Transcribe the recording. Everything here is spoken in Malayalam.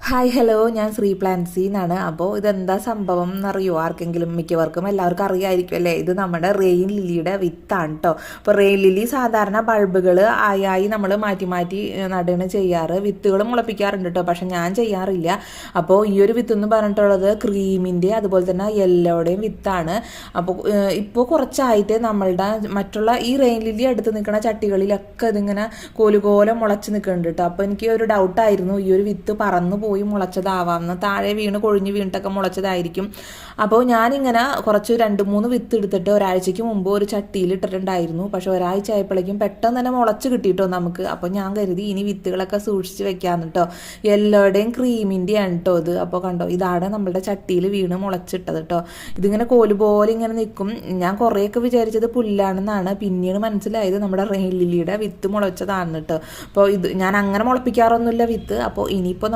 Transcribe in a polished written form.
ഹായ് ഹലോ, ഞാൻ ശ്രീ പ്ലാൻസി എന്നാണ്. അപ്പോൾ ഇതെന്താ സംഭവം എന്നറിയോ? ആർക്കെങ്കിലും മിക്കവർക്കും എല്ലാവർക്കും അറിയായിരിക്കും അല്ലേ. ഇത് നമ്മുടെ റെയിൻ ലില്ലിയുടെ വിത്താണ് കേട്ടോ. അപ്പോൾ റെയിൻ ലില്ലി സാധാരണ ബൾബുകൾ ആയി നമ്മൾ മാറ്റി മാറ്റി നടുകയാണ് ചെയ്യാറ്. വിത്തുകൾ മുളപ്പിക്കാറുണ്ട് കേട്ടോ, പക്ഷെ ഞാൻ ചെയ്യാറില്ല. അപ്പോൾ ഈ ഒരു വിത്ത് എന്ന് പറഞ്ഞിട്ടുള്ളത് ക്രീമിൻ്റെ അതുപോലെ തന്നെ യെല്ലോയുടെയും വിത്താണ്. അപ്പോൾ ഇപ്പോൾ കുറച്ചായിട്ട് നമ്മളുടെ മറ്റുള്ള ഈ റെയിൻ ലില്ലി അടുത്ത് നിൽക്കുന്ന ചട്ടികളിലൊക്കെ ഇതിങ്ങനെ കോലുകോലം മുളച്ച് നിൽക്കുന്നുണ്ട് കേട്ടോ. അപ്പോൾ എനിക്ക് ഒരു ഡൗട്ടായിരുന്നു, ഈ ഒരു വിത്ത് പറന്നു പോയി മുളച്ചതാവാമെന്ന്. താഴെ വീണ് കൊഴിഞ്ഞ് വീണിട്ടൊക്കെ മുളച്ചതായിരിക്കും. അപ്പോൾ ഞാനിങ്ങനെ കുറച്ച് 2-3 വിത്ത് എടുത്തിട്ട് ഒരാഴ്ചയ്ക്ക് മുമ്പ് ഒരു ചട്ടിയിൽ ഇട്ടിട്ടുണ്ടായിരുന്നു. പക്ഷെ ഒരാഴ്ച ആയപ്പോഴേക്കും പെട്ടെന്ന് തന്നെ മുളച്ച് കിട്ടിയിട്ടോ നമുക്ക്. അപ്പോൾ ഞാൻ കരുതി ഇനി വിത്തുകളൊക്കെ സൂക്ഷിച്ച് വെക്കാമെന്ന് കേട്ടോ. യെല്ലോയുടെയും ക്രീമിൻ്റെയാണ് കേട്ടോ ഇത്. അപ്പോൾ കണ്ടോ, ഇതാണ് നമ്മളുടെ ചട്ടിയിൽ വീണ് മുളച്ചിട്ടത് കേട്ടോ. ഇതിങ്ങനെ കോല് പോലെ ഇങ്ങനെ നിൽക്കും. ഞാൻ കുറേയൊക്കെ വിചാരിച്ചത് പുല്ലാണെന്നാണ്, പിന്നീട് മനസ്സിലായത് നമ്മുടെ റെയിൻ ലില്ലിയുടെ വിത്ത് മുളച്ചതാണ് കേട്ടോ. അപ്പോൾ ഇത് ഞാൻ അങ്ങനെ മുളപ്പിക്കാറൊന്നുമില്ല വിത്ത്. അപ്പോൾ ഇനിയിപ്പോൾ